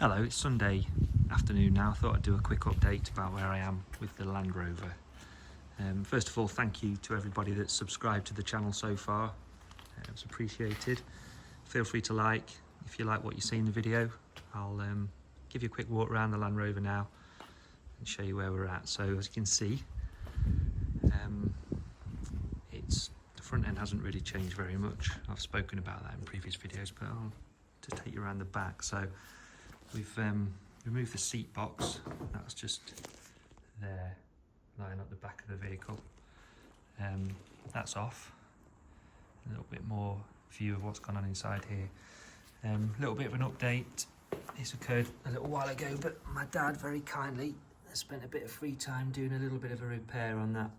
Hello, it's Sunday afternoon now. I thought I'd do a quick update about where I am with the Land Rover. First of all, thank you to everybody that's subscribed to the channel so far. It's appreciated. Feel free to like if you like what you see in the video. I'll give you a quick walk around the Land Rover now and show you where we're at. So as you can see, the front end hasn't really changed very much. I've spoken about that in previous videos, but I'll just take you around the back. So we've removed the seat box. That's just there, lying up the back of the vehicle. That's off. A little bit more view of what's gone on inside here. A little bit of an update. This occurred a little while ago, but my dad very kindly has spent a bit of free time doing a little bit of a repair on that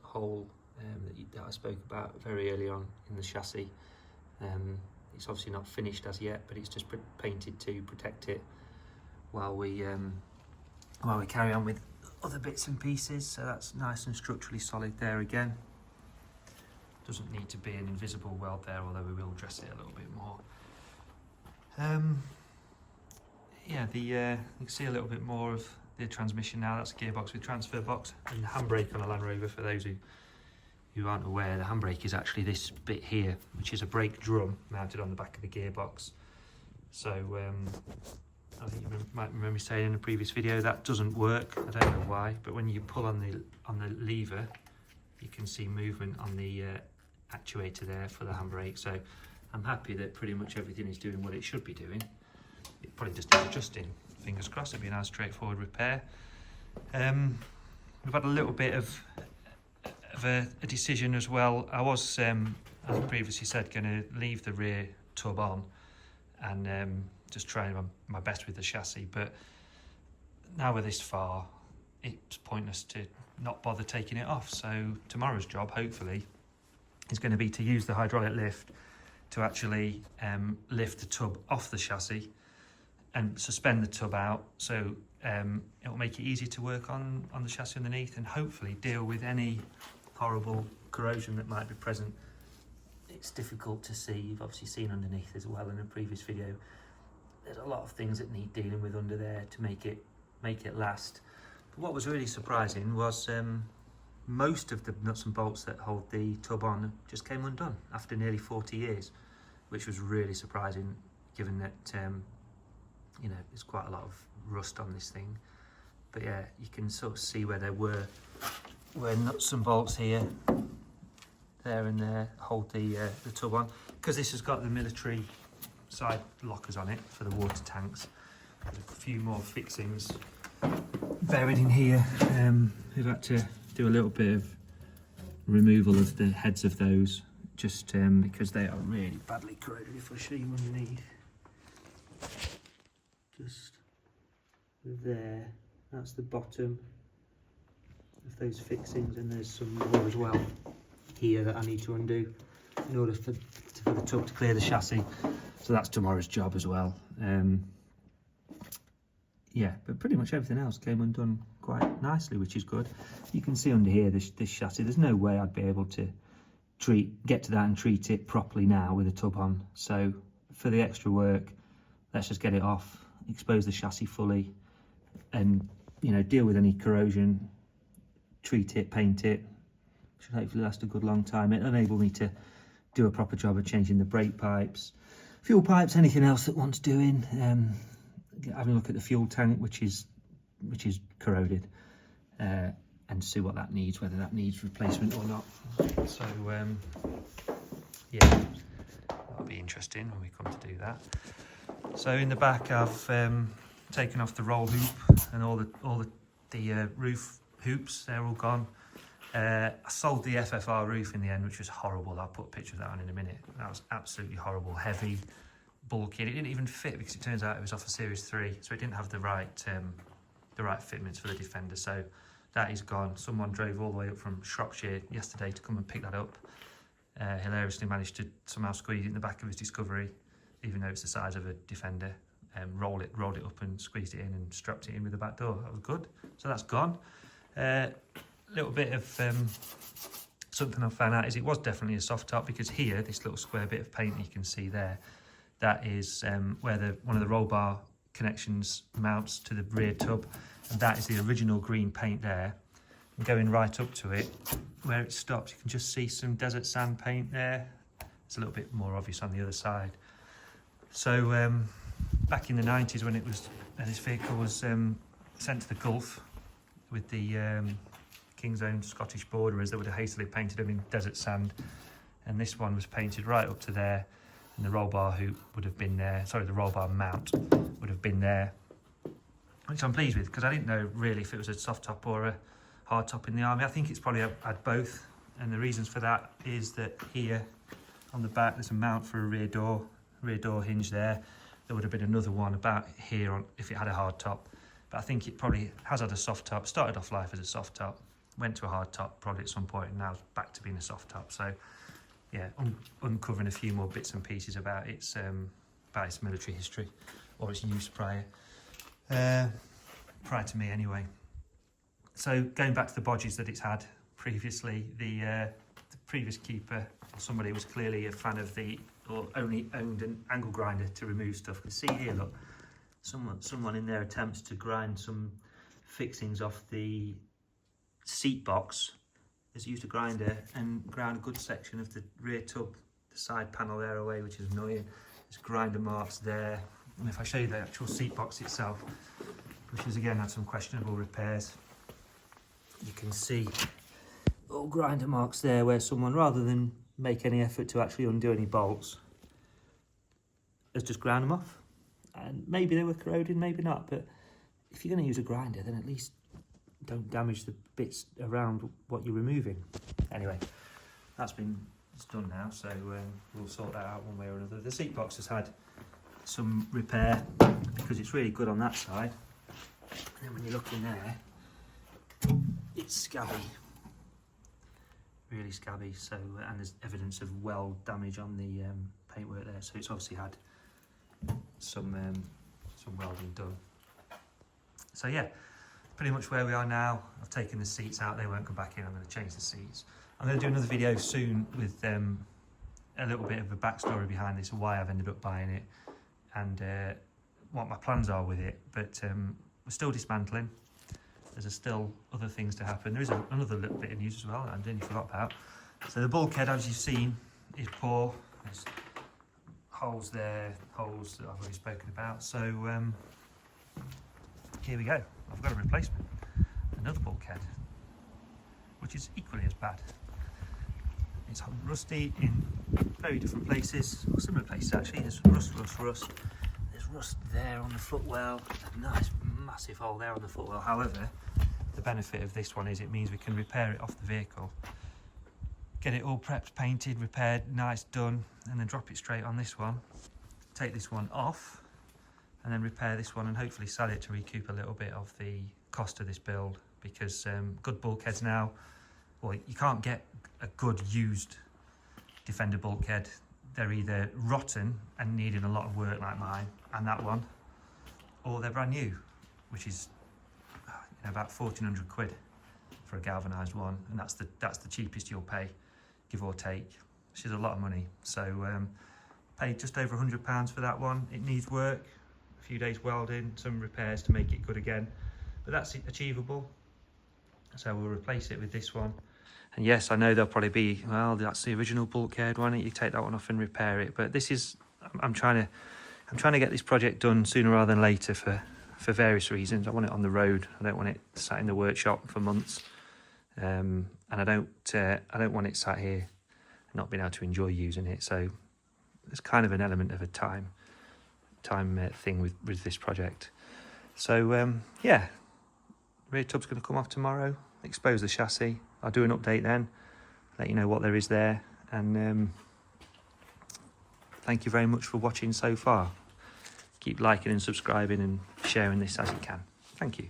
hole that I spoke about very early on in the chassis. It's obviously not finished as yet, but it's just painted to protect it while we carry on with other bits and pieces. So that's nice and structurally solid there again. Doesn't need to be an invisible weld there, although we will dress it a little bit more. You can see a little bit more of the transmission now. That's a gearbox with transfer box and the handbrake on a Land Rover. For those who aren't aware, the handbrake is actually this bit here, which is a brake drum mounted on the back of the gearbox. So I think you might remember me saying in a previous video that doesn't work. I don't know why, but when you pull on the lever, you can see movement on the actuator there for the handbrake. So I'm happy that pretty much everything is doing what it should be doing. It probably just needs adjusting. Fingers crossed, it'll be a nice straightforward repair. We've had a little bit of a decision as well. I was, as I previously said, going to leave the rear tub on and just try my best with the chassis, but now we're this far, it's pointless to not bother taking it off. So tomorrow's job, hopefully, is going to be to use the hydraulic lift to actually lift the tub off the chassis and suspend the tub out, so it will make it easy to work on the chassis underneath and hopefully deal with any horrible corrosion that might be present. It's difficult to see. You've obviously seen underneath as well in a previous video. There's a lot of things that need dealing with under there to make it last. But what was really surprising was most of the nuts and bolts that hold the tub on just came undone after nearly 40 years, which was really surprising given that there's quite a lot of rust on this thing. But yeah, you can sort of see where there were nuts and bolts here, there and there, hold the tub on. Because this has got the military side lockers on it for the water tanks. There's a few more fixings buried in here. We've had to do a little bit of removal of the heads of those, just because they are really badly corroded. If I show you underneath, just there, that's the bottom of those fixings, and there's some more as well here that I need to undo in order for the tub to clear the chassis. So that's tomorrow's job as well. Yeah, but pretty much everything else came undone quite nicely, which is good. You can see under here this chassis, there's no way I'd be able to get to that and treat it properly now with a tub on. So for the extra work, let's just get it off, expose the chassis fully, and deal with any corrosion, treat it, paint it. Should hopefully last a good long time. It'll enable me to do a proper job of changing the brake pipes, fuel pipes, anything else that wants doing. Having a look at the fuel tank, which is corroded, and see what that needs, whether that needs replacement or not. So yeah, that'll be interesting when we come to do that. So in the back, I've taken off the roll hoop and all the roof hoops. They're all gone. I sold the FFR roof in the end, which was horrible. I'll put a picture of that on in a minute. That was absolutely horrible, heavy, bulky. It didn't even fit because it turns out it was off a Series 3, so it didn't have the right fitments for the Defender. So that is gone. Someone drove all the way up from Shropshire yesterday to come and pick that up. Hilariously managed to somehow squeeze it in the back of his Discovery, even though it's the size of a Defender. Rolled it up and squeezed it in and strapped it in with the back door. That was good. So that's gone. Little bit of something I found out is it was definitely a soft top, because here, this little square bit of paint you can see there, that is where one of the roll bar connections mounts to the rear tub, and that is the original green paint there. And going right up to it, where it stops, you can just see some desert sand paint there. It's a little bit more obvious on the other side. So back in the 90s, when this vehicle was sent to the Gulf with the King's Own Scottish borderers, that would have hastily painted them in desert sand, and this one was painted right up to there, and the roll bar hoop would have been there, sorry, the roll bar mount would have been there, which I'm pleased with, because I didn't know really if it was a soft top or a hard top in the Army. I think it's probably had both, and the reasons for that is that here on the back there's a mount for a rear door hinge there. There would have been another one about here on if it had a hard top, but I think it probably has had a soft top. Started off life as a soft top, went to a hard top probably at some point, and now it's back to being a soft top. So yeah, uncovering a few more bits and pieces about its military history, or its use prior to me anyway. So going back to the bodges that it's had previously, the previous keeper, somebody was clearly a fan of or only owned an angle grinder to remove stuff. You can see here, look, someone in there attempts to grind some fixings off the seat box. Has used a grinder and ground a good section of the rear tub, the side panel there away, which is annoying. There's grinder marks there, and if I show you the actual seat box itself, which has again had some questionable repairs, you can see little grinder marks there where someone, rather than make any effort to actually undo any bolts, has just ground them off. And maybe they were corroded, maybe not, but if you're going to use a grinder, then at least don't damage the bits around what you're removing. Anyway, it's done now, so we'll sort that out one way or another. The seat box has had some repair because it's really good on that side, and then when you look in there, it's scabby, really scabby. So and there's evidence of weld damage on the paintwork there, so it's obviously had some welding done. So yeah, pretty much where we are now. I've taken the seats out, they won't come back in. I'm going to change the seats. I'm going to do another video soon with a little bit of a backstory behind this, why I've ended up buying it, and what my plans are with it. But we're still dismantling. There's still other things to happen. There is another little bit of news as well that I nearly forgot about. So the bulkhead, as you've seen, is poor. There's holes there, holes that I've already spoken about. So here we go. I've got a replacement, another bulkhead, which is equally as bad. It's rusty in very different places, or similar places actually. There's rust. There's rust there on the footwell, a nice massive hole there on the footwell. However, the benefit of this one is it means we can repair it off the vehicle, get it all prepped, painted, repaired, nice, done, and then drop it straight on this one, take this one off, and then repair this one and hopefully sell it to recoup a little bit of the cost of this build, because good bulkheads now, well, you can't get a good used Defender bulkhead. They're either rotten and needing a lot of work like mine and that one, or they're brand new, which is about 1,400 quid for a galvanised one, and that's the cheapest you'll pay, give or take, which is a lot of money. So paid just over £100 for that one. It needs work, a few days welding, some repairs to make it good again, but that's achievable. So we'll replace it with this one. And yes, I know there'll probably be, well, that's the original bulkhead, why don't you take that one off and repair it? But this is, I'm trying to get this project done sooner rather than later for various reasons. I want it on the road. I don't want it sat in the workshop for months, and I don't want it sat here not being able to enjoy using it. So there's kind of an element of a time thing with this project. So yeah, rear tub's going to come off tomorrow, expose the chassis. I'll do an update then, let you know what there is there, and thank you very much for watching so far. Keep liking and subscribing and sharing this as you can. Thank you.